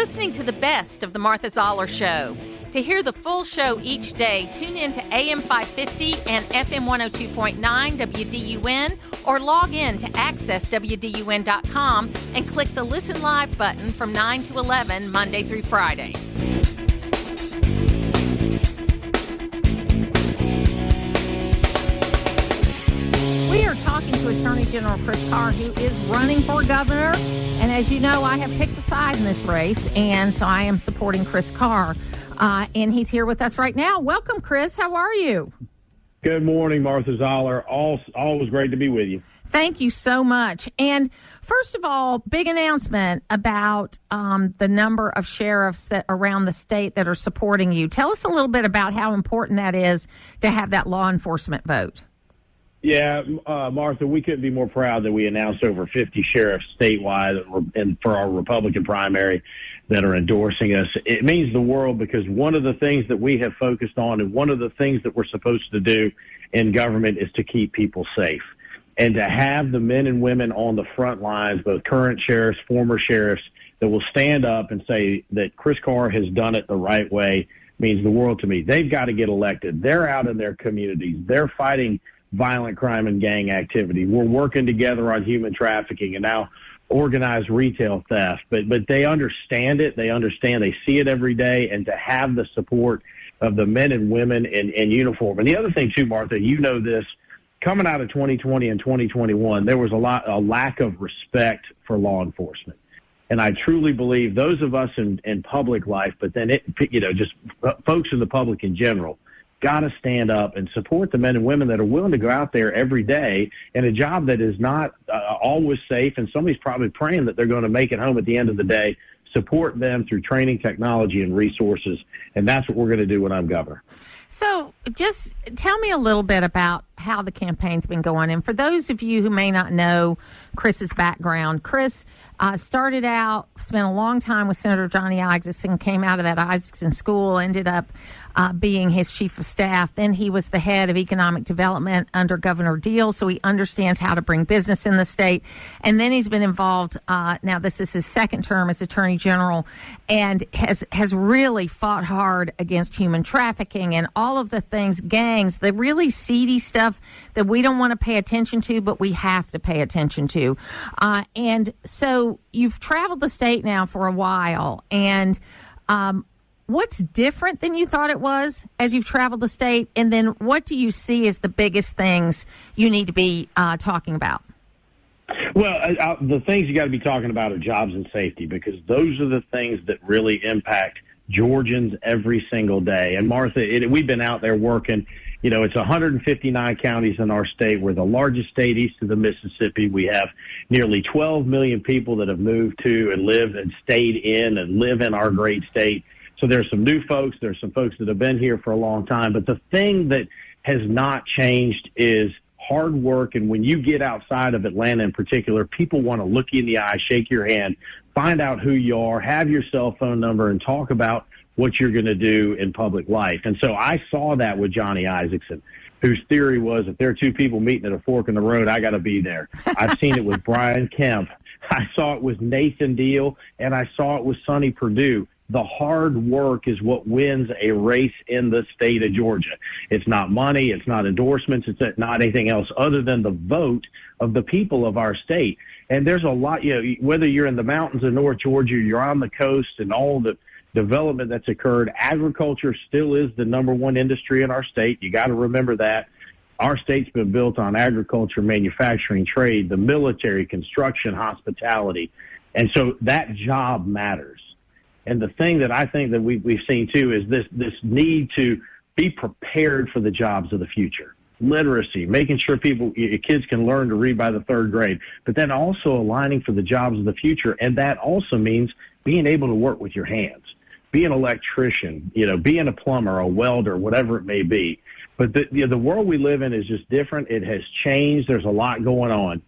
listening to the best of the Martha Zoller Show. To hear the full show each day, tune in to AM 550 and FM 102.9 WDUN or log in to accesswdun.com and click the Listen Live button from 9 to 11 Monday through Friday. We are talking to Attorney General Chris Carr, who is running for governor. And as you know, I have picked a side in this race, and so I am supporting Chris Carr. And he's here with us right now. Welcome, Chris. How are you? Good morning, Martha Zoller. Always great to be with you. Thank you so much. And first of all, big announcement about the number of sheriffs that around the state that are supporting you. Tell us a little bit about how important that is to have that law enforcement vote. Yeah, Martha, we couldn't be more proud that we announced over 50 sheriffs statewide and for our Republican primary that are endorsing us. It means the world because one of the things that we have focused on and one of the things that we're supposed to do in government is to keep people safe. And to have the men and women on the front lines, both current sheriffs, former sheriffs, that will stand up and say that Chris Carr has done it the right way means the world to me. They've got to get elected. They're out in their communities. They're fighting violent crime and gang activity. We're working together on human trafficking and now organized retail theft. But they understand it. They understand. They see it every day. And to have the support of the men and women in uniform. And the other thing, too, Martha, you know this, coming out of 2020 and 2021, there was a lack of respect for law enforcement. And I truly believe those of us in public life, but then just folks in the public in general, got to stand up and support the men and women that are willing to go out there every day in a job that is not always safe, and somebody's probably praying that they're going to make it home at the end of the day. Support them through training, technology, and resources, and that's what we're going to do when I'm governor. So just tell me a little bit about how the campaign's been going. And for those of you who may not know Chris's background, Chris started out, spent a long time with Senator Johnny Isaacson, came out of that Isaacson school, ended up being his chief of staff. Then he was the head of economic development under Governor Deal, so he understands how to bring business in the state. And then he's been involved, now this is his second term as Attorney General, and has really fought hard against human trafficking and all of the things, gangs, the really seedy stuff that we don't want to pay attention to, but we have to pay attention to. And so you've traveled the state now for a while, and what's different than you thought it was as you've traveled the state? And then what do you see as the biggest things you need to be talking about? Well, the things you got to be talking about are jobs and safety, because those are the things that really impact Georgians every single day. And Martha, we've been out there working. You know, it's 159 counties in our state. We're the largest state east of the Mississippi. We have nearly 12 million people that have moved to and lived and stayed in and live in our great state. So there's some new folks. There's some folks that have been here for a long time. But the thing that has not changed is hard work. And when you get outside of Atlanta in particular, people want to look you in the eye, shake your hand, find out who you are, have your cell phone number, and talk about what you're going to do in public life. And so I saw that with Johnny Isaacson, whose theory was if there are two people meeting at a fork in the road, I got to be there. I've seen it with Brian Kemp. I saw it with Nathan Deal, and I saw it with Sonny Perdue. The hard work is what wins a race in the state of Georgia. It's not money. It's not endorsements. It's not anything else other than the vote of the people of our state. And there's a lot, whether you're in the mountains of North Georgia, you're on the coast, and all the development that's occurred, agriculture still is the number one industry in our state. You got to remember that. Our state's been built on agriculture, manufacturing, trade, the military, construction, hospitality. And so that job matters. And the thing that I think that we've seen, too, is this need to be prepared for the jobs of the future. Literacy, making sure kids can learn to read by the third grade, but then also aligning for the jobs of the future. And that also means being able to work with your hands, be an electrician, being a plumber, a welder, whatever it may be. But the world we live in is just different. It has changed. There's a lot going on.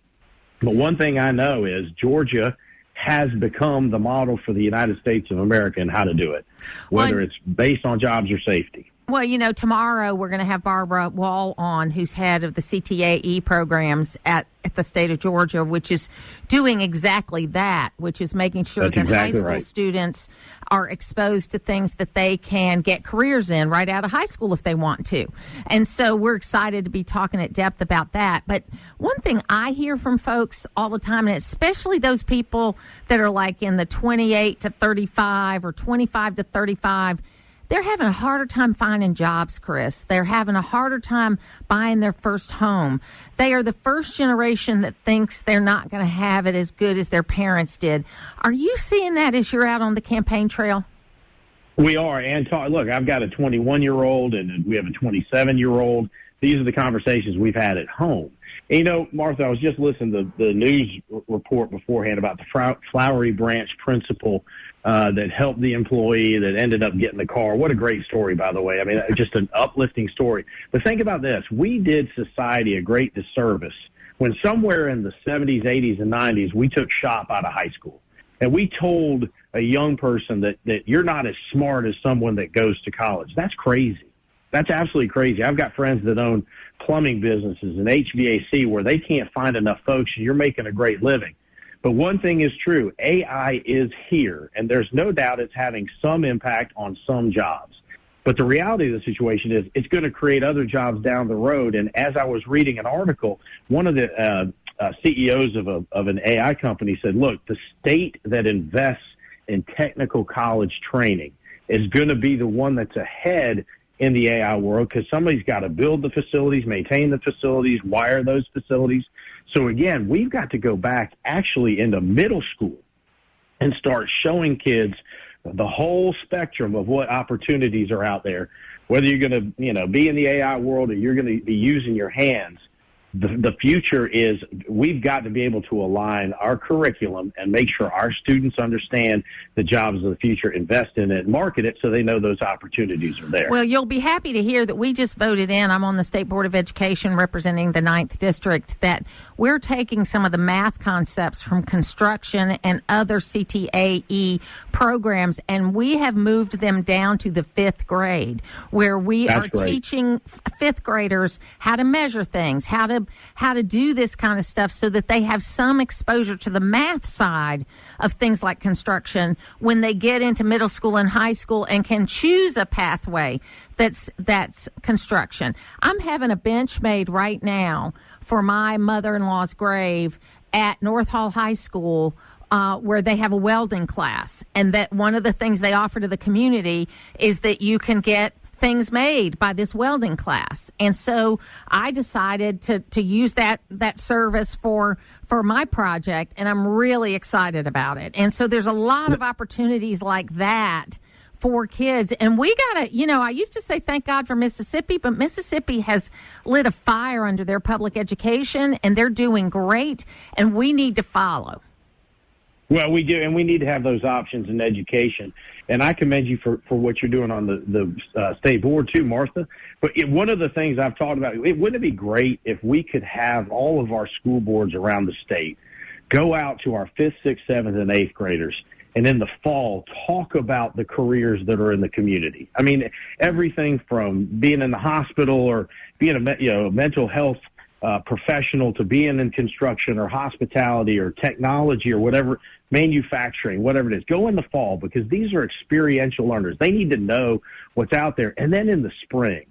But one thing I know is Georgia has become the model for the United States of America and how to do it, whether it's based on jobs or safety. Well, tomorrow we're going to have Barbara Wall on, who's head of the CTAE programs at the state of Georgia, which is doing exactly that, which is making sure that high school students are exposed to things that they can get careers in right out of high school if they want to. And so we're excited to be talking at depth about that. But one thing I hear from folks all the time, and especially those people that are like in the 28 to 35 or 25 to 35, they're having a harder time finding jobs, Chris. They're having a harder time buying their first home. They are the first generation that thinks they're not going to have it as good as their parents did. Are you seeing that as you're out on the campaign trail? We are. And look, I've got a 21-year-old and we have a 27-year-old. These are the conversations we've had at home. And, Martha, I was just listening to the news report beforehand about the Flowery Branch principal that helped the employee that ended up getting the car. What a great story, by the way. I mean, just an uplifting story. But think about this. We did society a great disservice when somewhere in the 70s, 80s, and 90s, we took shop out of high school. And we told a young person that you're not as smart as someone that goes to college. That's crazy. That's absolutely crazy. I've got friends that own plumbing businesses and HVAC where they can't find enough folks, and you're making a great living. But one thing is true. AI is here, and there's no doubt it's having some impact on some jobs. But the reality of the situation is it's going to create other jobs down the road. And as I was reading an article, one of the CEOs of an AI company said, look, the state that invests in technical college training is going to be the one that's ahead in the AI world, because somebody's got to build the facilities, maintain the facilities, wire those facilities. So again, we've got to go back actually into middle school and start showing kids the whole spectrum of what opportunities are out there, whether you're going to, be in the AI world or you're going to be using your hands. The future is we've got to be able to align our curriculum and make sure our students understand the jobs of the future, invest in it, market it so they know those opportunities are there. Well, you'll be happy to hear that we just voted in. I'm on the State Board of Education representing the 9th District, that we're taking some of the math concepts from construction and other CTAE programs, and we have moved them down to the 5th grade, where we are teaching 5th graders how to measure things, how to do this kind of stuff so that they have some exposure to the math side of things like construction when they get into middle school and high school and can choose a pathway that's construction. I'm having a bench made right now for my mother-in-law's grave at North Hall High School, where they have a welding class. And that one of the things they offer to the community is that you can get things made by this welding class. And so I decided to use that service for my project, and I'm really excited about it. And so there's a lot of opportunities like that for kids. And we got to, I used to say thank God for Mississippi, but Mississippi has lit a fire under their public education, and they're doing great, and we need to follow. Well, we do, and we need to have those options in education. And I commend you for what you're doing on the state board, too, Martha. But one of the things I've talked about, wouldn't it be great if we could have all of our school boards around the state go out to our 5th, 6th, 7th, and 8th graders, and in the fall talk about the careers that are in the community? I mean, everything from being in the hospital or being a mental health professional to being in construction or hospitality or technology or whatever, manufacturing, whatever it is. Go in the fall, because these are experiential learners. They need to know what's out there. And then in the spring,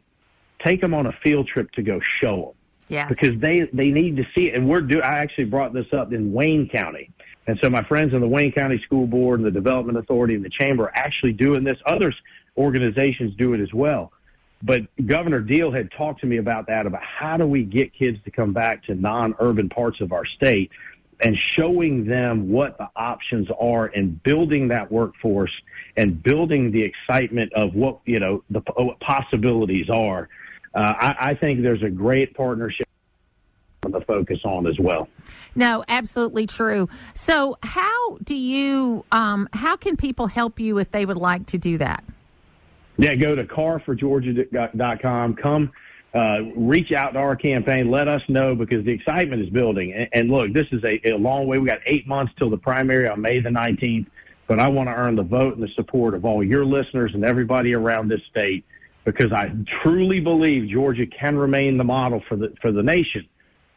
take them on a field trip to go show them. Yes. Because they need to see it. And I actually brought this up in Wayne County. And so my friends in the Wayne County School Board and the Development Authority and the Chamber are actually doing this. Other organizations do it as well. But Governor Deal had talked to me about that, about how do we get kids to come back to non-urban parts of our state, and showing them what the options are and building that workforce and building the excitement of what, what possibilities are. I think there's a great partnership to focus on as well. No, absolutely true. So how can people help you if they would like to do that? Yeah, go to carforgeorgia.com. Come reach out to our campaign. Let us know, because the excitement is building. And look, this is a long way. We got 8 months till the primary on May the 19th. But I want to earn the vote and the support of all your listeners and everybody around this state because I truly believe Georgia can remain the model for the nation.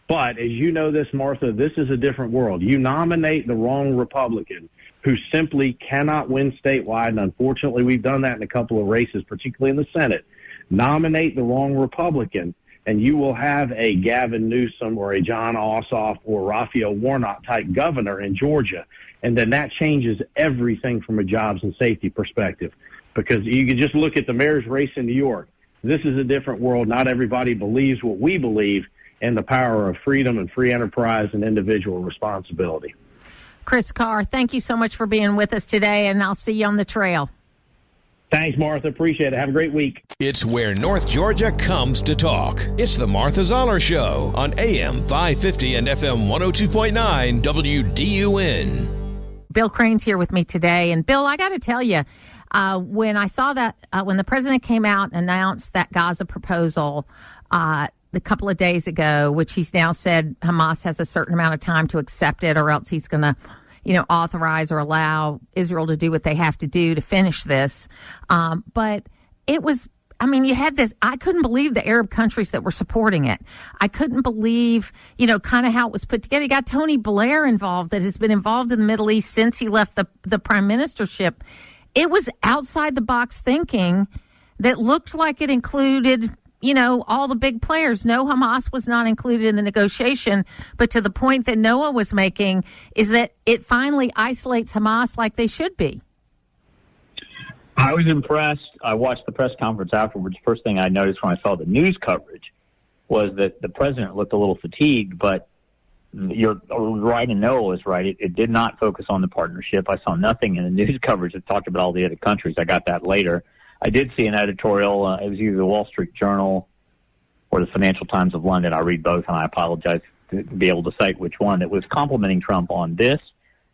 But as you know this, Martha, this is a different world. You nominate the wrong Republican who simply cannot win statewide, and unfortunately we've done that in a couple of races, particularly in the Senate. Nominate the wrong Republican, and you will have a Gavin Newsom or a John Ossoff or Raphael Warnock type governor in Georgia, and then that changes everything from a jobs and safety perspective. Because you can just look at the mayor's race in New York. This is a different world. Not everybody believes what we believe in the power of freedom and free enterprise and individual responsibility. Chris Carr, thank you so much for being with us today, and I'll see you on the trail. Thanks, Martha. Appreciate it. Have a great week. It's where North Georgia comes to talk. It's the Martha Zoller Show on AM 550 and FM 102.9 WDUN. Bill Crane's here with me today. And, Bill, I got to tell you, when I saw that, when the president came out and announced that Gaza proposal a couple of days ago, which he's now said Hamas has a certain amount of time to accept it or else he's going to authorize or allow Israel to do what they have to do to finish this. But it was, you had this, I couldn't believe the Arab countries that were supporting it. I couldn't believe, kind of how it was put together. You got Tony Blair involved that has been involved in the Middle East since he left the prime ministership. It was outside the box thinking that looked like it included all the big players. No, Hamas was not included in the negotiation, but to the point that Noah was making is that it finally isolates Hamas like they should be. I was impressed. I watched the press conference afterwards. First thing I noticed when I saw the news coverage was that the president looked a little fatigued, but you're right and Noah was right. It did not focus on the partnership. I saw nothing in the news coverage that talked about all the other countries. I got that later. I did see an editorial. It was either the Wall Street Journal or the Financial Times of London. I read both, and I apologize to be able to cite which one. It was complimenting Trump on this,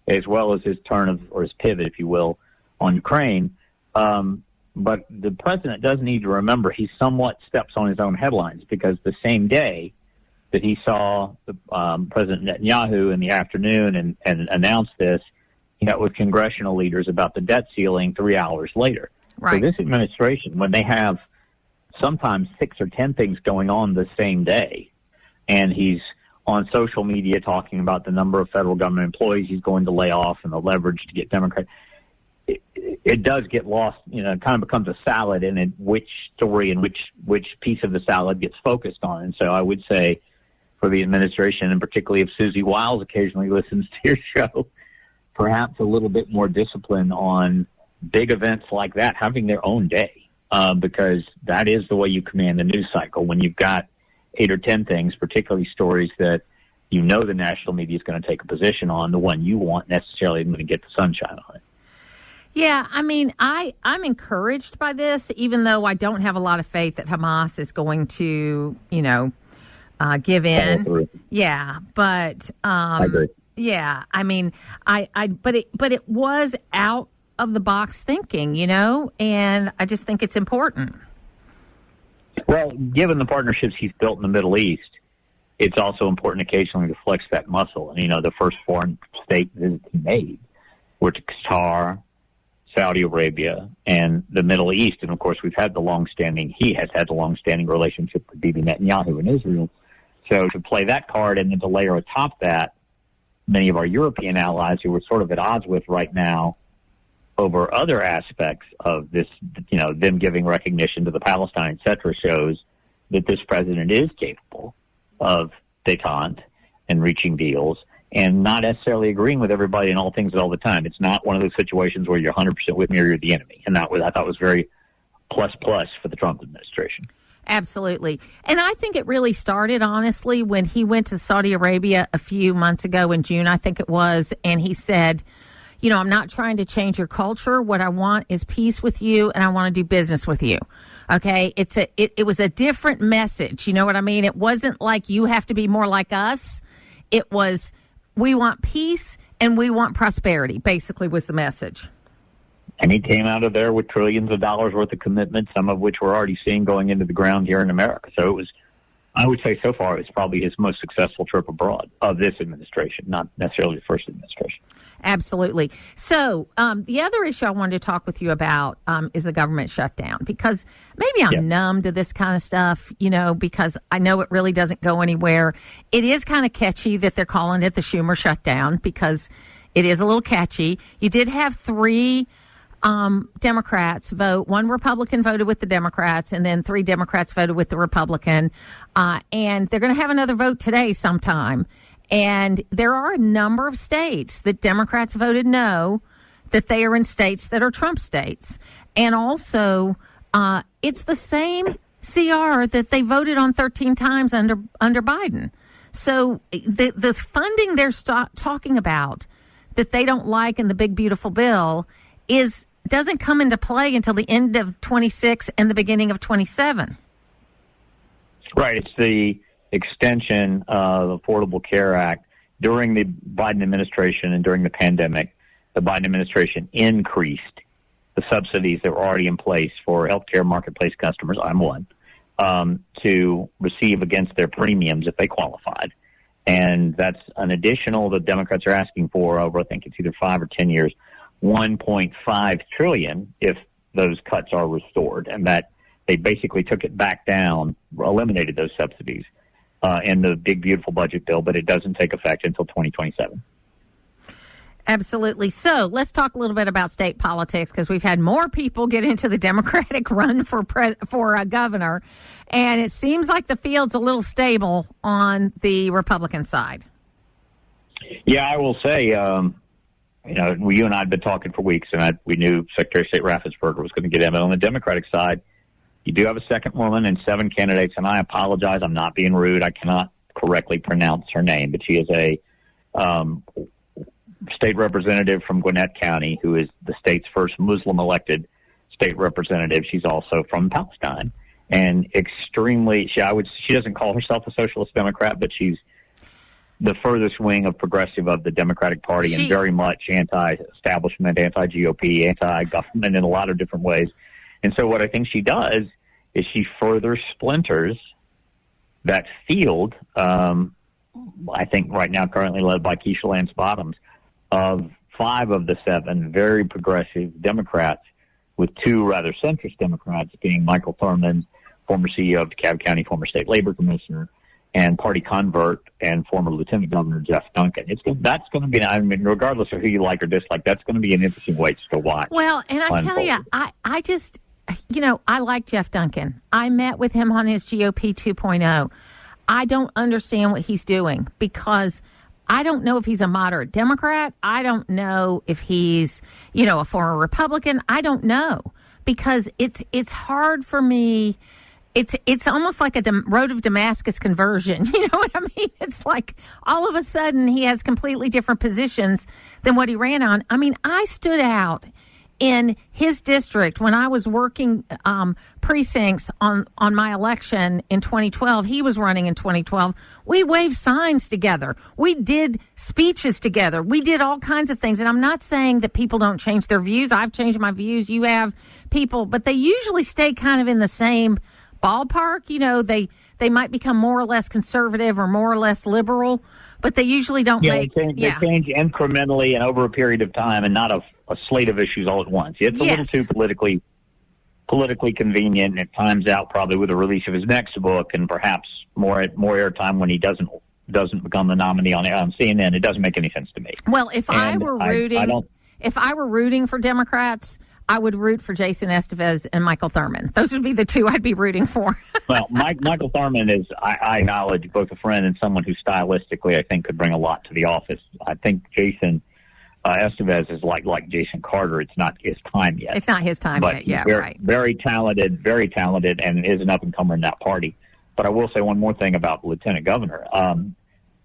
as well as his his pivot, if you will, on Ukraine. But the president does need to remember he somewhat steps on his own headlines, because the same day that he saw President Netanyahu in the afternoon and announced this, he met with congressional leaders about the debt ceiling 3 hours later. Right. So this administration, when they have sometimes 6 or 10 things going on the same day, and he's on social media talking about the number of federal government employees he's going to lay off and the leverage to get Democrats, it does get lost. It kind of becomes a salad, and which story and which piece of the salad gets focused on. And so I would say for the administration, and particularly if Susie Wiles occasionally listens to your show, perhaps a little bit more discipline on big events like that having their own day, because that is the way you command the news cycle. When you've got 8 or 10 things, particularly stories that the national media is going to take a position on, the one you want necessarily going to get the sunshine on it. Yeah, I'm encouraged by this, even though I don't have a lot of faith that Hamas is going to, give in. Yeah, but I agree. Yeah, but it was out of the box thinking, and I just think it's important. Well, given the partnerships he's built in the Middle East, it's also important occasionally to flex that muscle. And, the first foreign state visits he made were to Qatar, Saudi Arabia, and the Middle East. And, of course, he has had the longstanding relationship with Bibi Netanyahu in Israel. So to play that card and then to layer atop that many of our European allies who we're sort of at odds with right now over other aspects of this, them giving recognition to the Palestine, et cetera, shows that this president is capable of détente and reaching deals and not necessarily agreeing with everybody in all things at all the time. It's not one of those situations where you're 100% with me or you're the enemy. And that I thought was very plus for the Trump administration. Absolutely. And I think it really started, honestly, when he went to Saudi Arabia a few months ago in June, I think it was, and he said, I'm not trying to change your culture. What I want is peace with you, and I want to do business with you. Okay? It was a different message. You know what I mean? It wasn't like you have to be more like us. It was, we want peace and we want prosperity, basically was the message. And he came out of there with trillions of dollars worth of commitments, some of which we're already seeing going into the ground here in America. So it was, I would say so far, it's probably his most successful trip abroad of this administration, not necessarily the first administration. Absolutely. So the other issue I wanted to talk with you about is the government shutdown, because maybe I'm numb to this kind of stuff, because I know it really doesn't go anywhere. It is kind of catchy that they're calling it the Schumer shutdown, because it is a little catchy. You did have 3 Democrats vote. 1 Republican voted with the Democrats, and then 3 Democrats voted with the Republican. And they're going to have another vote today sometime. And there are a number of states that Democrats voted no, that they are in states that are Trump states. And also, it's the same CR that they voted on 13 times under Biden. So the funding they're talking about that they don't like in the big, beautiful bill doesn't come into play until the end of 26 and the beginning of 27. Right. It's the extension of the Affordable Care Act. During the Biden administration and during the pandemic, the Biden administration increased the subsidies that were already in place for healthcare marketplace customers, I'm one, to receive against their premiums if they qualified. And that's an additional, the Democrats are asking for over, I think it's either 5 or 10 years, $1.5 trillion if those cuts are restored, and that they basically took it back down, eliminated those subsidies in the big, beautiful budget bill, but it doesn't take effect until 2027. Absolutely. So let's talk a little bit about state politics, because we've had more people get into the Democratic run for governor, and it seems like the field's a little stable on the Republican side. Yeah, I will say, you and I had been talking for weeks, and we knew Secretary of State Raffensperger was going to get in. But on the Democratic side, you do have a second woman and 7 candidates, and I apologize. I'm not being rude. I cannot correctly pronounce her name, but she is a state representative from Gwinnett County who is the state's first Muslim-elected state representative. She's also from Palestine, and she doesn't call herself a socialist Democrat, but she's the furthest wing of progressive of the Democratic Party and very much anti-establishment, anti-GOP, anti-government in a lot of different ways. And so what I think she does is she further splinters that field, I think right now currently led by Keisha Lance Bottoms, of 5 of the 7 very progressive Democrats, with 2 rather centrist Democrats being Michael Thurmond, former CEO of DeKalb County, former state labor commissioner, and party convert and former Lieutenant Governor Jeff Duncan. That's going to be, regardless of who you like or dislike, that's going to be an interesting way to watch. Well, and I tell you, I just, I like Jeff Duncan. I met with him on his GOP 2.0. I don't understand what he's doing, because I don't know if he's a moderate Democrat. I don't know if he's, a former Republican. I don't know, because it's hard for me. It's almost like a road of Damascus conversion. You know what I mean? It's like all of a sudden he has completely different positions than what he ran on. I mean, I stood out in his district when I was working precincts on my election in 2012. He was running in 2012. We waved signs together. We did speeches together. We did all kinds of things. And I'm not saying that people don't change their views. I've changed my views. You have people, but they usually stay kind of in the same ballpark. They might become more or less conservative or more or less liberal, but they usually don't they change incrementally and over a period of time, and not a slate of issues all at once. It's a little too politically convenient, and it times out probably with the release of his next book and perhaps more airtime when he doesn't become the nominee on CNN. It doesn't make any sense to me. Well, if I were rooting for Democrats, I would root for Jason Estevez and Michael Thurmond. Those would be the 2 I'd be rooting for. Well, Michael Thurmond is, I acknowledge, both a friend and someone who stylistically I think could bring a lot to the office. I think Jason Estevez is like Jason Carter. It's not his time yet. It's not his time yet. Yeah, very, right. Very talented, and is an up-and-comer in that party. But I will say one more thing about Lieutenant Governor.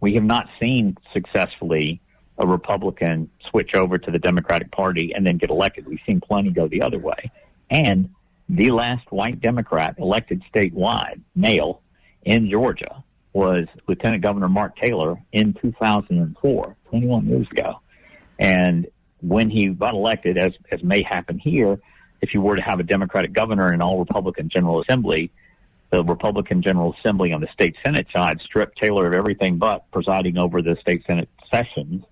We have not seen successfully a Republican switch over to the Democratic Party and then get elected. We've seen plenty go the other way. And the last white Democrat elected statewide, male, in Georgia was Lieutenant Governor Mark Taylor in 2004, 21 years ago. And when he got elected, as may happen here, if you were to have a Democratic governor and an all-Republican General Assembly, the Republican General Assembly on the state Senate side stripped Taylor of everything but presiding over the state Senate sessions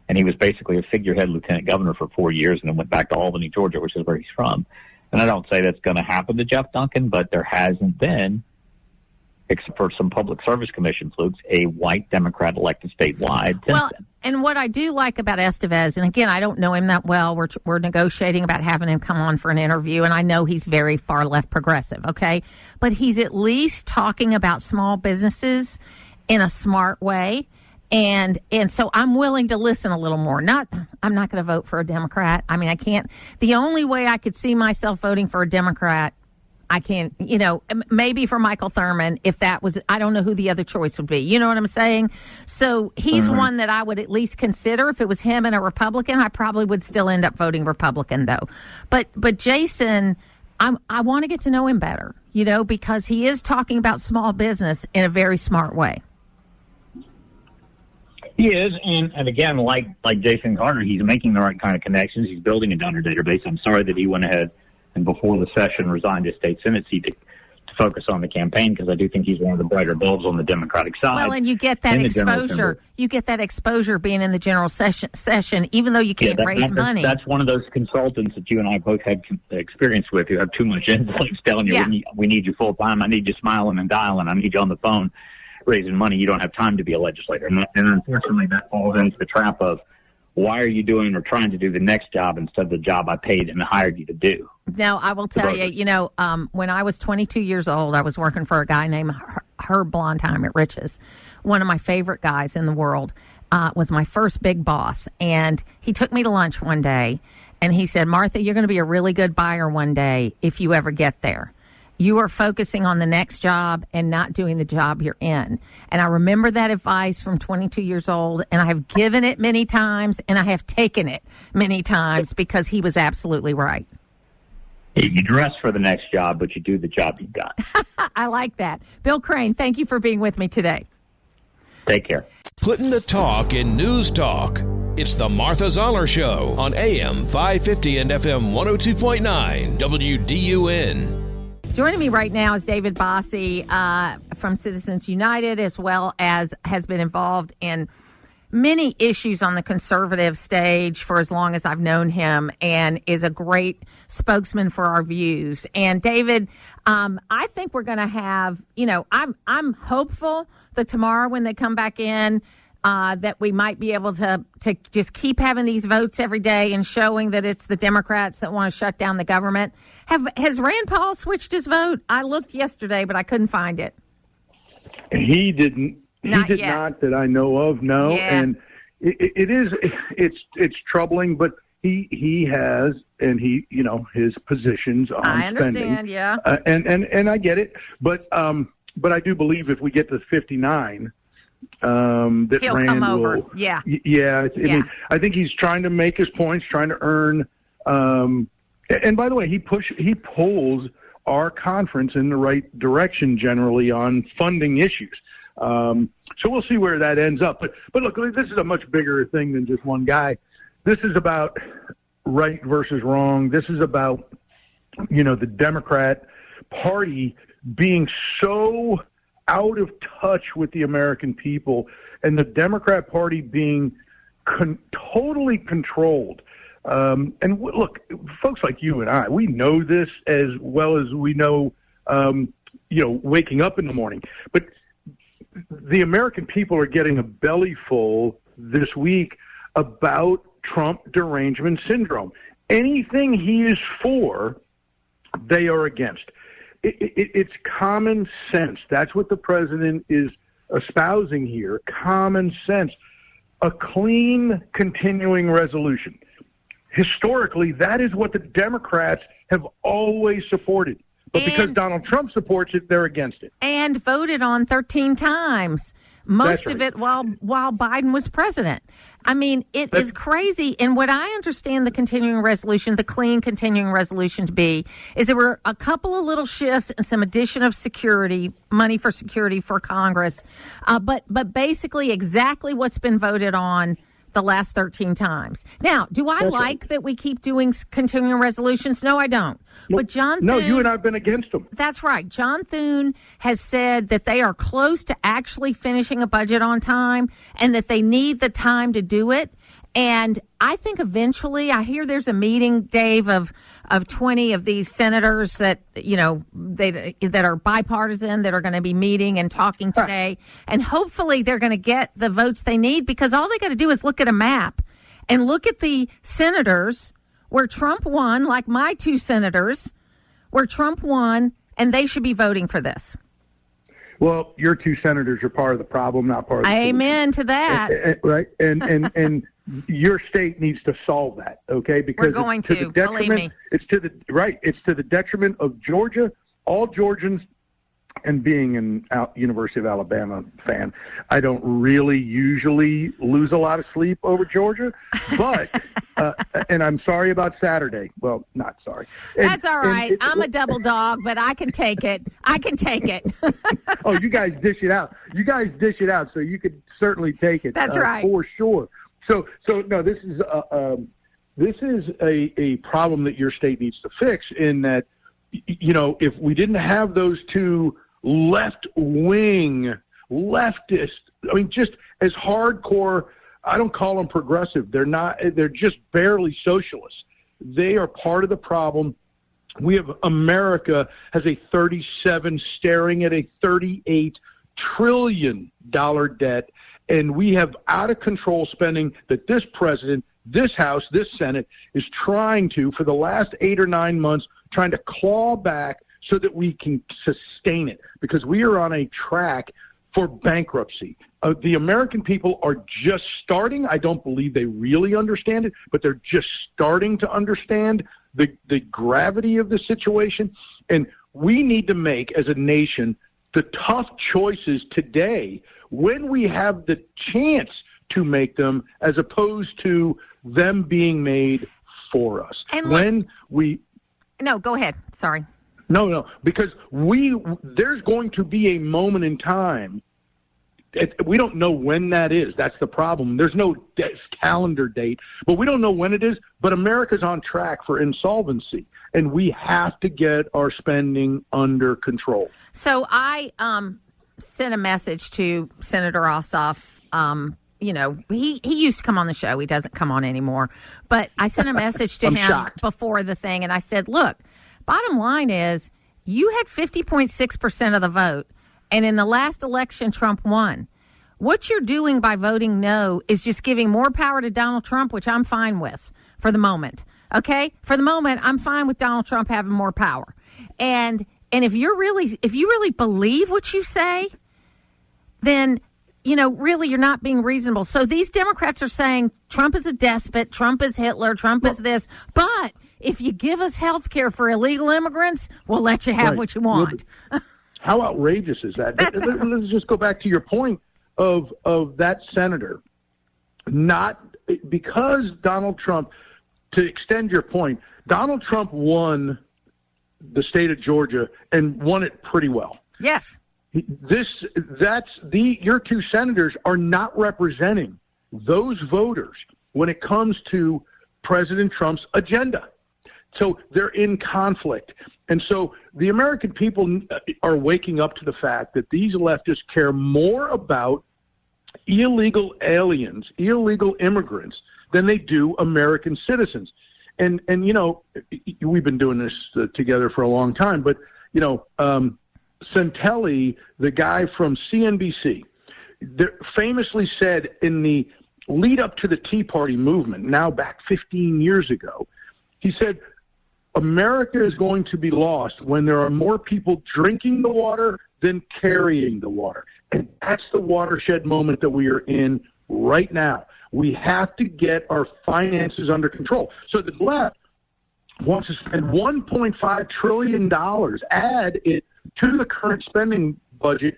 and he was basically a figurehead lieutenant governor for 4 years and then went back to Albany, Georgia, which is where he's from. And I don't say that's going to happen to Jeff Duncan, but there hasn't been, except for some public service commission flukes, a white Democrat elected statewide. Well, and what I do like about Estevez, and again, I don't know him that well. We're negotiating about having him come on for an interview, and I know he's very far left progressive, okay? But he's at least talking about small businesses in a smart way. And so I'm willing to listen a little more. I'm not going to vote for a Democrat. I mean, I can't. The only way I could see myself voting for a Democrat, I can't, maybe for Michael Thurman, if that was, I don't know who the other choice would be. You know what I'm saying? So he's one that I would at least consider. If it was him and a Republican, I probably would still end up voting Republican, though. But Jason, I want to get to know him better, because he is talking about small business in a very smart way. He is, and again, like Jason Carter, he's making the right kind of connections. He's building a donor database. I'm sorry that he went ahead and before the session resigned his state Senate seat to focus on the campaign, because I do think he's one of the brighter bulbs on the Democratic side. Well, and you get that exposure. You get that exposure being in the general session, even though you can't raise money. That's one of those consultants that you and I both had experience with who have too much influence telling you, we need you full time. I need you smiling and dialing. I need you on the phone raising money. You don't have time to be a legislator. And unfortunately, that falls into the trap of, why are you doing or trying to do the next job instead of the job I paid and hired you to do? Now, I will tell you, when I was 22 years old, I was working for a guy named Herb Blondheim at Rich's. One of my favorite guys in the world, was my first big boss. And he took me to lunch one day, and he said, Martha, you're going to be a really good buyer one day if you ever get there. You are focusing on the next job and not doing the job you're in. And I remember that advice from 22 years old, and I have given it many times, and I have taken it many times because he was absolutely right. You dress for the next job, but you do the job you've got. I like that. Bill Crane, thank you for being with me today. Take care. Putting the talk in news talk. It's the Martha Zoller Show on AM 550 and FM 102.9 WDUN. Joining me right now is David Bossie from Citizens United, as well as has been involved in many issues on the conservative stage for as long as I've known him, and is a great spokesman for our views. And David, I think we're going to have, I'm hopeful that tomorrow when they come back in, that we might be able to just keep having these votes every day and showing that it's the Democrats that want to shut down the government. Has Rand Paul switched his vote? I looked yesterday, but I couldn't find it. He didn't. Not he did yet. not that I know of. No, Yeah. And it's troubling. But he has, and his positions on I understand. spending. Yeah. And I get it. But I do believe if we get to 59. That He'll Rand come over. will, Yeah. I mean, I think he's trying to make his points, trying to earn. And by the way, he pulls our conference in the right direction generally on funding issues. So we'll see where that ends up. But look, this is a much bigger thing than just one guy. This is about right versus wrong. This is about the Democrat Party being so out of touch with the American people, and the Democrat Party being totally controlled. And look, folks like you and I, we know this as well as we know, waking up in the morning. But the American people are getting a belly full this week about Trump derangement syndrome. Anything he is for, they are against. It's common sense. That's what the president is espousing here. Common sense. A clean continuing resolution. Historically, that is what the Democrats have always supported. But because Donald Trump supports it, they're against it. And voted on 13 times. Most of it while Biden was president. I mean, it is crazy. And what I understand the continuing resolution, the clean continuing resolution to be, is there were a couple of little shifts and some addition of security, money for security for Congress. But basically exactly what's been voted on the last 13 times. Now, do I like that we keep doing continuing resolutions? No, I don't. But John Thune... No, you and I have been against them. That's right. John Thune has said that they are close to actually finishing a budget on time and that they need the time to do it. And I think eventually, I hear there's a meeting, Dave, of 20 of these senators that, that are bipartisan, that are going to be meeting and talking today. And hopefully they're going to get the votes they need, because all they got to do is look at a map and look at the senators where Trump won, like my two senators, where Trump won, and they should be voting for this. Well, your two senators are part of the problem, not part of the solution. Amen to that. Right? And your state needs to solve that, okay? Because we're going to believe me. It's to the detriment of Georgia, all Georgians, and being an University of Alabama fan, I don't really usually lose a lot of sleep over Georgia, but and I'm sorry about Saturday. Well, not sorry. That's all right. I'm a double dog, but I can take it. Oh, you guys dish it out. So you could certainly take it. That's right. For sure. So no, this is a problem that your state needs to fix, in that, if we didn't have those two left-wing leftists, just as hardcore, I don't call them progressive. They're just barely socialists. They are part of the problem. America has a 37 staring at a $38 trillion debt, and we have out of control spending that this president, this House, this Senate is trying to, for the last 8 or 9 months, trying to claw back so that we can sustain it, because we are on a track for bankruptcy. The American people are just starting. I don't believe they really understand it, but they're just starting to understand the gravity of the situation. And we need to make, as a nation, the tough choices today when we have the chance to make them, as opposed to them being made for us. And No, go ahead. Sorry. No, because there's going to be a moment in time. We don't know when that is. That's the problem. There's no calendar date, but we don't know when it is. But America's on track for insolvency, and we have to get our spending under control. So I sent a message to Senator Ossoff. He used to come on the show. He doesn't come on anymore. But I sent a message to him shocked. Before the thing, and I said, look, bottom line is you had 50.6% of the vote, and in the last election, Trump won. What you're doing by voting no is just giving more power to Donald Trump, which I'm fine with for the moment. Okay? For the moment, I'm fine with Donald Trump having more power. And if you really believe what you say, then really, you're not being reasonable. So these Democrats are saying Trump is a despot, Trump is Hitler, Trump is this. But if you give us health care for illegal immigrants, we'll let you have what you want. How outrageous is that? Let's just go back to your point of that senator. Not because Donald Trump, to extend your point, Donald Trump won the state of Georgia and won it pretty well. Yes. Your two senators are not representing those voters when it comes to President Trump's agenda. So they're in conflict. And so the American people are waking up to the fact that these leftists care more about illegal aliens, illegal immigrants, than they do American citizens. And we've been doing this together for a long time, but, Santelli, the guy from CNBC, famously said in the lead up to the Tea Party movement, now back 15 years ago, he said, America is going to be lost when there are more people drinking the water than carrying the water. And that's the watershed moment that we are in right now. We have to get our finances under control. So the left wants to spend $1.5 trillion, add it to the current spending budget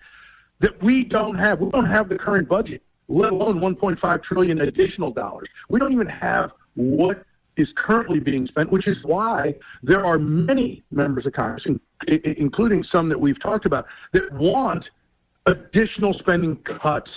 that we don't have. We don't have the current budget, let alone $1.5 trillion additional dollars. We don't even have what is currently being spent, which is why there are many members of Congress, including some that we've talked about, that want additional spending cuts,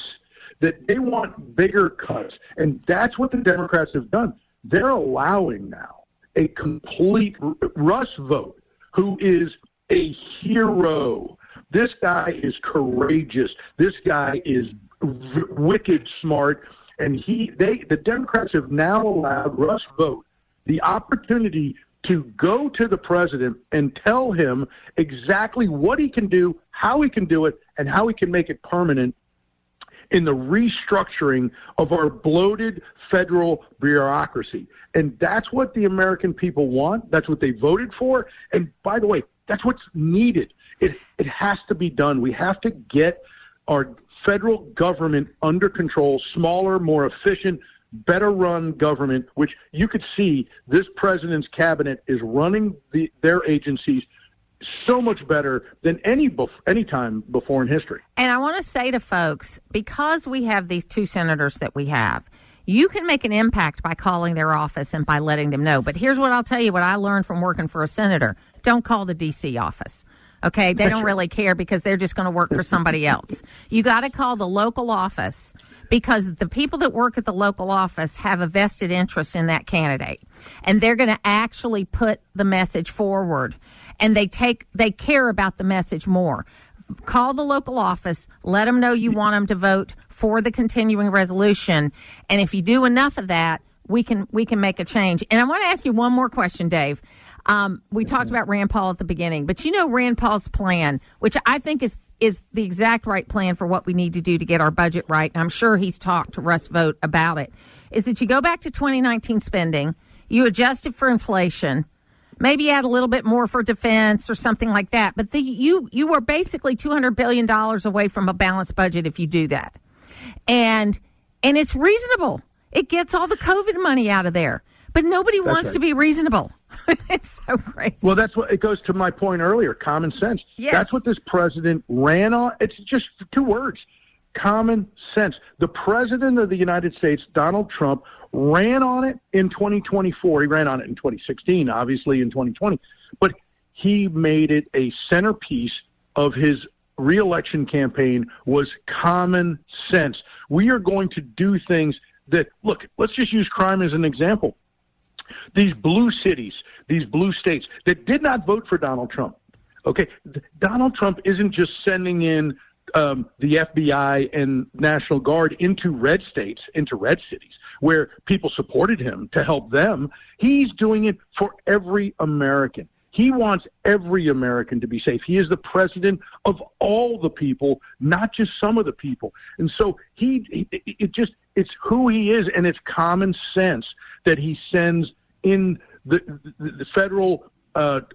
that they want bigger cuts. And that's what the Democrats have done. They're allowing now a complete Russ vote, who is a hero. This guy is courageous. This guy is wicked smart. And the Democrats have now allowed Russ Vought the opportunity to go to the president and tell him exactly what he can do, how he can do it, and how he can make it permanent in the restructuring of our bloated federal bureaucracy. And that's what the American people want. That's what they voted for. And by the way, that's what's needed. It has to be done. We have to get our federal government under control, smaller, more efficient, better run government, which you could see this president's cabinet is running their agencies so much better than any time before in history. And I want to say to folks, because we have these two senators that we have, you can make an impact by calling their office and by letting them know. But here's what I'll tell you, what I learned from working for a senator. Don't call the D.C. office. Okay? They don't really care because they're just going to work for somebody else. You got to call the local office because the people that work at the local office have a vested interest in that candidate. And they're going to actually put the message forward. And they care about the message more. Call the local office. Let them know you want them to vote for the continuing resolution. And if you do enough of that, we can make a change. And I want to ask you one more question, Dave. We talked about Rand Paul at the beginning, but you know Rand Paul's plan, which I think is the exact right plan for what we need to do to get our budget right. And I'm sure he's talked to Russ Vought about it. Is that you go back to 2019 spending, you adjust it for inflation. Maybe add a little bit more for defense or something like that. But you are basically $200 billion away from a balanced budget if you do that. And it's reasonable. It gets all the COVID money out of there. But nobody wants to be reasonable. It's so crazy. Well, that's what it goes to my point earlier, common sense. Yes. That's what this president ran on. It's just two words, common sense. The president of the United States, Donald Trump, ran on it in 2024. He ran on it in 2016, obviously in 2020. But he made it a centerpiece of his reelection campaign was common sense. We are going to do things that, look, let's just use crime as an example. These blue cities, these blue states that did not vote for Donald Trump. Okay, Donald Trump isn't just sending in the FBI and National Guard into red states, into red cities, where people supported him to help them. He's doing it for every American. He wants every American to be safe. He is the president of all the people, not just some of the people. And so it's who he is, and it's common sense that he sends in the federal,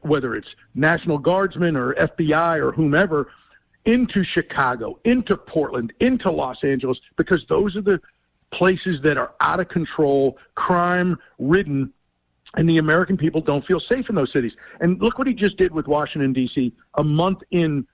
whether it's National Guardsmen or FBI or whomever, into Chicago, into Portland, into Los Angeles, because those are the places that are out of control, crime-ridden, and the American people don't feel safe in those cities. And look what he just did with Washington, D.C. a month in.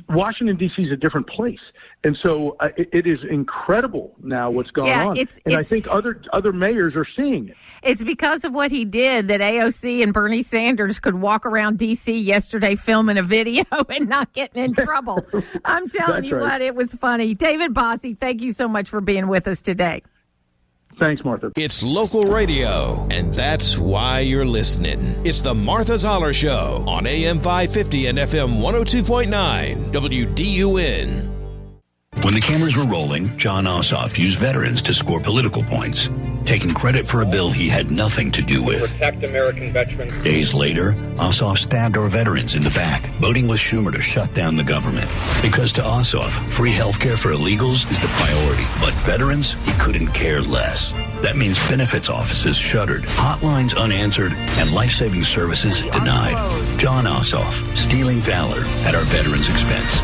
Washington, D.C. is a different place. And so it is incredible now what's going on. I think other mayors are seeing it. It's because of what he did that AOC and Bernie Sanders could walk around D.C. yesterday filming a video and not getting in trouble. I'm telling you what, it was funny. David Bossie, thank you so much for being with us today. Thanks, Martha. It's local radio, and that's why you're listening. It's the Martha Zoller Show on AM 550 and FM 102.9 WDUN. When the cameras were rolling, John Ossoff used veterans to score political points, taking credit for a bill he had nothing to do with. Protect American veterans. Days later, Ossoff stabbed our veterans in the back, voting with Schumer to shut down the government. Because to Ossoff, free health care for illegals is the priority. But veterans, he couldn't care less. That means benefits offices shuttered, hotlines unanswered, and life-saving services denied. John Ossoff, stealing valor at our veterans' expense.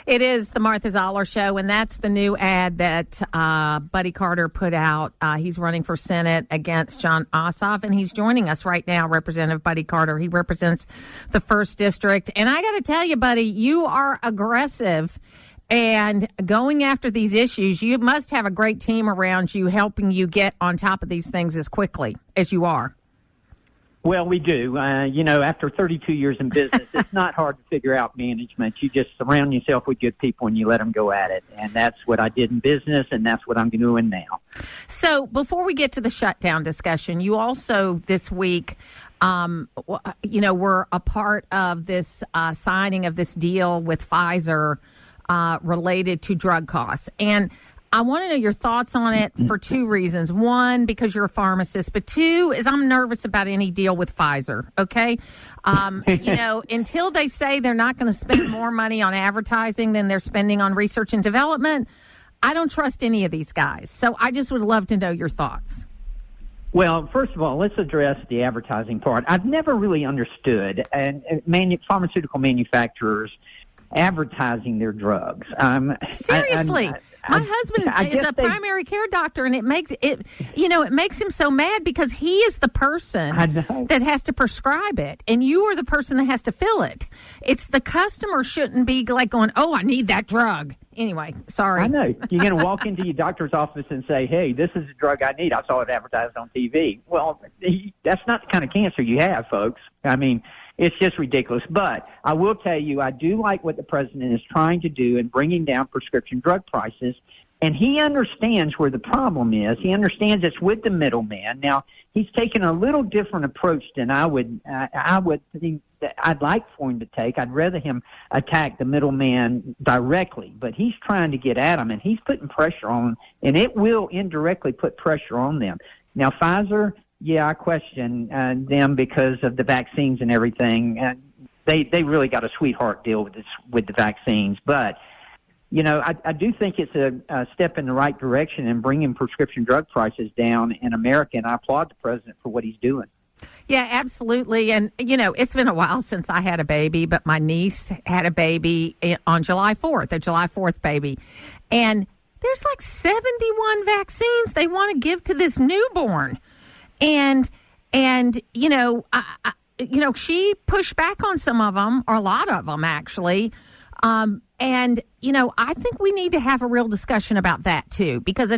It is the Martha Zoller Show, and that's the new ad that Buddy Carter put out. He's running for Senate against John Ossoff, and he's joining us right now, Representative Buddy Carter. He represents the 1st District. And I got to tell you, Buddy, you are aggressive and going after these issues. You must have a great team around you helping you get on top of these things as quickly as you are. Well, we do. After 32 years in business, it's not hard to figure out management. You just surround yourself with good people and you let them go at it. And that's what I did in business, and that's what I'm doing now. So before we get to the shutdown discussion, you also this week, were a part of this signing of this deal with Pfizer related to drug costs. And I want to know your thoughts on it for two reasons. One, because you're a pharmacist, but two is I'm nervous about any deal with Pfizer, okay? Until they say they're not going to spend more money on advertising than they're spending on research and development, I don't trust any of these guys. So I just would love to know your thoughts. Well, first of all, let's address the advertising part. I've never really understood pharmaceutical manufacturers advertising their drugs. Seriously. My husband is a primary care doctor, and it makes him so mad because he is the person that has to prescribe it, and you are the person that has to fill it. It's the customer shouldn't be like going, "Oh, I need that drug." Anyway, sorry. I know. You're going to walk into your doctor's office and say, "Hey, this is the drug I need. I saw it advertised on TV." Well, that's not the kind of cancer you have, folks. I mean, it's just ridiculous. But I will tell you, I do like what the president is trying to do in bringing down prescription drug prices. And he understands where the problem is. He understands it's with the middleman. Now, he's taken a little different approach than I would think that I'd like for him to take. I'd rather him attack the middleman directly. But he's trying to get at him, and he's putting pressure on them, and it will indirectly put pressure on them. Now, Pfizer, yeah, I question them because of the vaccines and everything. They really got a sweetheart deal with the vaccines. But, I do think it's a step in the right direction in bringing prescription drug prices down in America, and I applaud the president for what he's doing. Yeah, absolutely. And, it's been a while since I had a baby, but my niece had a baby on July 4th, a July 4th baby. And there's like 71 vaccines they want to give to this newborn. And she pushed back on some of them, or a lot of them, actually. I think we need to have a real discussion about that, too, because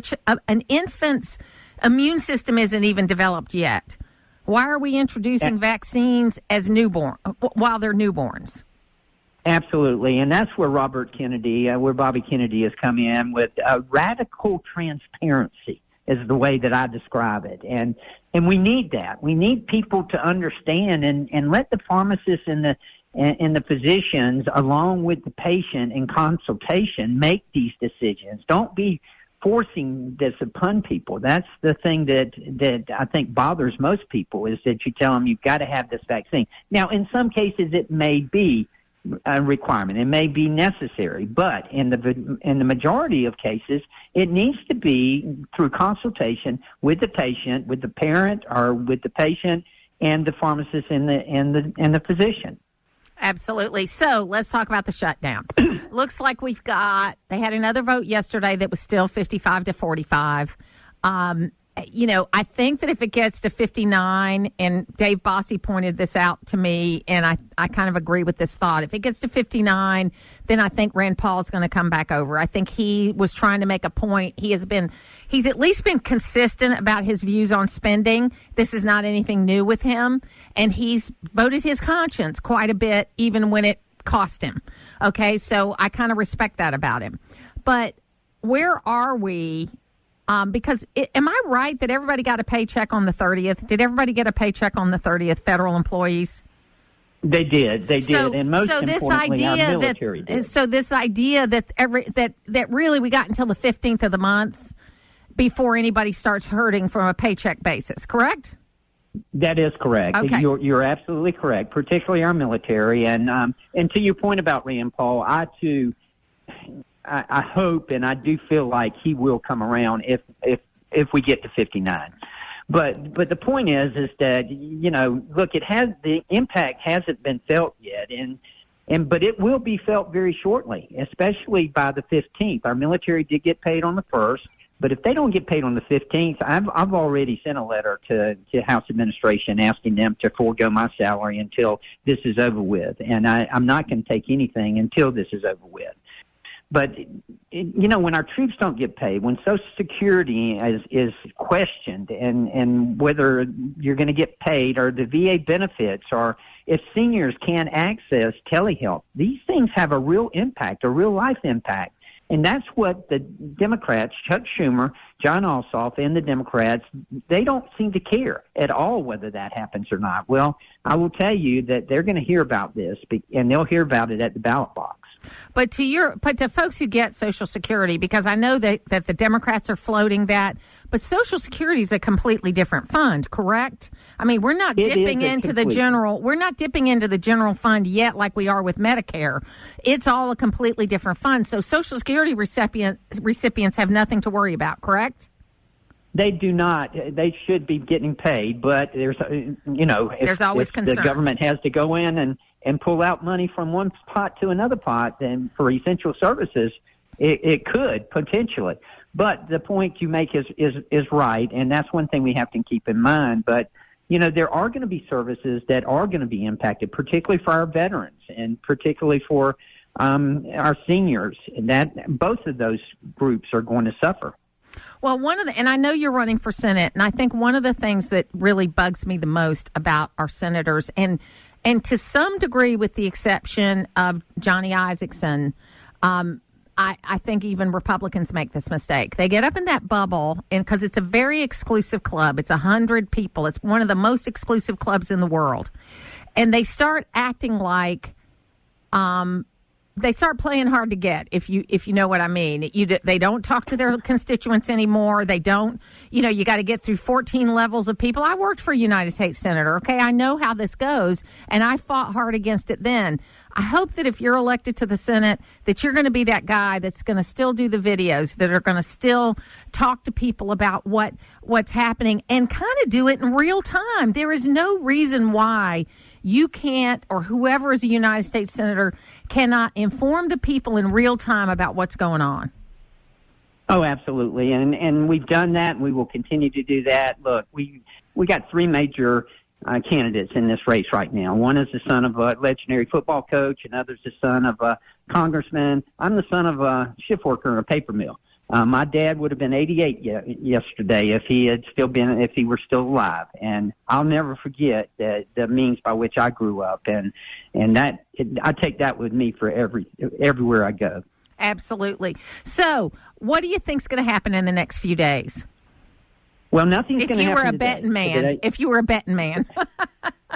an infant's immune system isn't even developed yet. Why are we introducing vaccines as while they're newborns? Absolutely, and that's where Bobby Kennedy has come in with radical transparency. Is the way that I describe it. And we need that. We need people to understand and let the pharmacists and the physicians, along with the patient in consultation, make these decisions. Don't be forcing this upon people. That's the thing that I think bothers most people, is that you tell them you've got to have this vaccine. Now, in some cases, it may be a requirement. It may be necessary, but in the majority of cases, it needs to be through consultation with the patient, with the parent, or with the patient and the pharmacist and the physician. Absolutely. So let's talk about the shutdown. Looks like they had another vote yesterday that was still 55 to 45. I think that if it gets to 59, and Dave Bossie pointed this out to me, and I kind of agree with this thought. If it gets to 59, then I think Rand Paul is going to come back over. I think he was trying to make a point. He's at least been consistent about his views on spending. This is not anything new with him, and he's voted his conscience quite a bit, even when it cost him. Okay, so I kind of respect that about him. But where are we? Because am I right that everybody got a paycheck on the 30th? Did everybody get a paycheck on the 30th, federal employees? They did. And most importantly, our military did. So this idea that really we got until the 15th of the month before anybody starts hurting from a paycheck basis, correct? That is correct. Okay. You're absolutely correct, particularly our military. And to your point about Rand Paul, I hope and I do feel like he will come around if we get to 59. But the point is that, look, the impact hasn't been felt yet, but it will be felt very shortly, especially by the 15th. Our military did get paid on the 1st, but if they don't get paid on the 15th, I've already sent a letter to House administration asking them to forego my salary until this is over with, and I'm not going to take anything until this is over with. But, when our troops don't get paid, when Social Security is questioned and whether you're going to get paid, or the VA benefits, or if seniors can't access telehealth, these things have a real impact, a real life impact. And that's what the Democrats, Chuck Schumer, John Ossoff, and the Democrats, they don't seem to care at all whether that happens or not. Well, I will tell you that they're going to hear about this, and they'll hear about it at the ballot box. But to folks who get Social Security, because I know that the Democrats are floating that, but Social Security is a completely different fund, correct? I mean, we're not dipping into the general fund yet like we are with Medicare. It's all a completely different fund. So Social Security recipients have nothing to worry about, correct? They do not. They should be getting paid, but there's always concerns. The government has to go in and pull out money from one pot to another pot, and for essential services, it could potentially. But the point you make is right, and that's one thing we have to keep in mind. But there are going to be services that are going to be impacted, particularly for our veterans and particularly for our seniors. And that both of those groups are going to suffer. Well, and I know you're running for Senate, and I think one of the things that really bugs me the most about our senators, and to some degree, with the exception of Johnny Isakson, I think even Republicans make this mistake. They get up in that bubble, and because it's a very exclusive club, it's 100 people. It's one of the most exclusive clubs in the world, and they start acting like. They start playing hard to get, if you know what I mean. They don't talk to their constituents anymore. They don't, you got to get through 14 levels of people. I worked for a United States Senator, okay? I know how this goes, and I fought hard against it then. I hope that if you're elected to the Senate, that you're going to be that guy that's going to still do the videos, that are going to still talk to people about what's happening and kind of do it in real time. There is no reason why you can't, or whoever is a United States Senator cannot inform the people in real time about what's going on. Oh, absolutely. And we've done that, and we will continue to do that. Look, we got three major candidates in this race right now. One is the son of a legendary football coach, another's the son of a congressman. I'm the son of a shift worker in a paper mill. My dad would have been 88 yesterday if he were still alive. And I'll never forget the means by which I grew up, and that I take that with me for everywhere I go. Absolutely. So, what do you think's going to happen in the next few days? Well, nothing's going to happen today. If you were a betting man.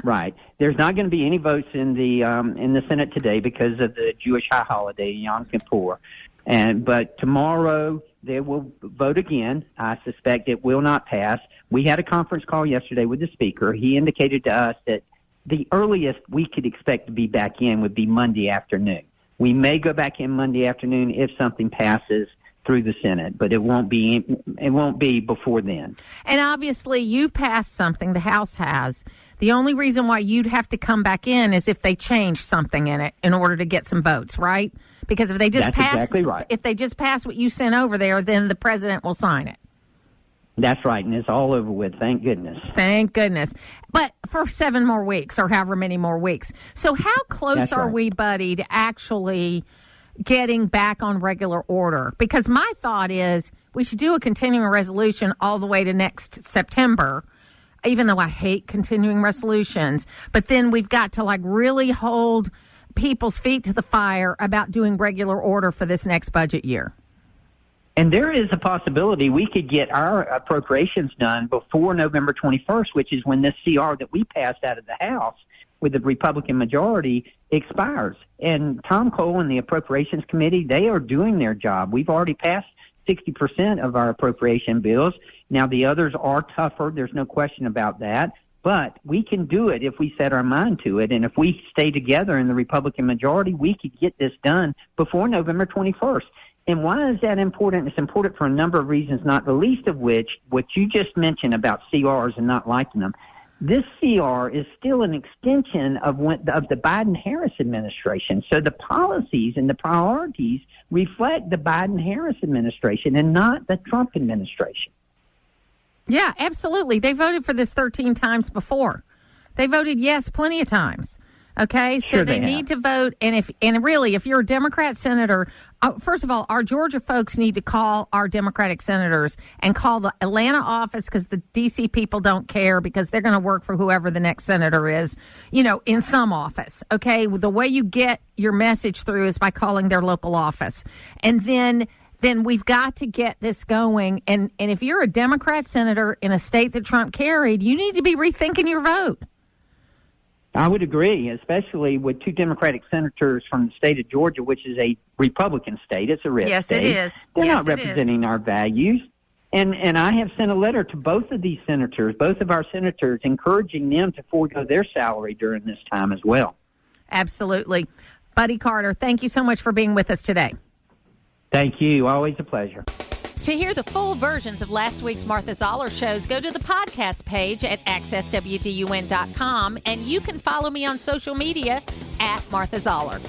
Right. There's not going to be any votes in the Senate today because of the Jewish high holiday, Yom Kippur. But tomorrow they will vote again. I suspect it will not pass. We had a conference call yesterday with the Speaker. He indicated to us that the earliest we could expect to be back in would be Monday afternoon. We may go back in Monday afternoon if something passes through the Senate, but it won't be before then. And obviously you've passed something, the House has. The only reason why you'd have to come back in is if they change something in it in order to get some votes, right? Because if they just exactly right. If they just pass what you sent over there, then the president will sign it. That's right, and it's all over with, thank goodness. Thank goodness. But for 7 more weeks or however many more weeks. So how close are we, buddy, to actually getting back on regular order? Because my thought is we should do a continuing resolution all the way to next September, even though I hate continuing resolutions. But then we've got to really hold people's feet to the fire about doing regular order for this next budget year. And there is a possibility we could get our appropriations done before November 21st, which is when this CR that we passed out of the House with the Republican majority expires. And Tom Cole and the Appropriations Committee, they are doing their job. We've already passed 60% of our appropriation bills. Now, the others are tougher. There's no question about that. But we can do it if we set our mind to it. And if we stay together in the Republican majority, we could get this done before November 21st. And why is that important? It's important for a number of reasons, not the least of which, what you just mentioned about CRs and not liking them. This CR is still an extension of the Biden-Harris administration. So the policies and the priorities reflect the Biden-Harris administration and not the Trump administration. Yeah, absolutely. They voted for this 13 times before. They voted yes plenty of times. Okay, so sure they need to vote. And if you're a Democrat senator, first of all, our Georgia folks need to call our Democratic senators and call the Atlanta office, because the D.C. people don't care, because they're going to work for whoever the next senator is, in some office. Okay, the way you get your message through is by calling their local office. And then we've got to get this going. And if you're a Democrat senator in a state that Trump carried, you need to be rethinking your vote. I would agree, especially with two Democratic senators from the state of Georgia, which is a Republican state. It's a red state. Yes, it is. They're yes, not representing our values. And I have sent a letter to both of these senators, both of our senators, encouraging them to forego their salary during this time as well. Absolutely. Buddy Carter, thank you so much for being with us today. Thank you. Always a pleasure. To hear the full versions of last week's Martha Zoller shows, go to the podcast page at accesswdun.com, and you can follow me on social media at Martha Zoller.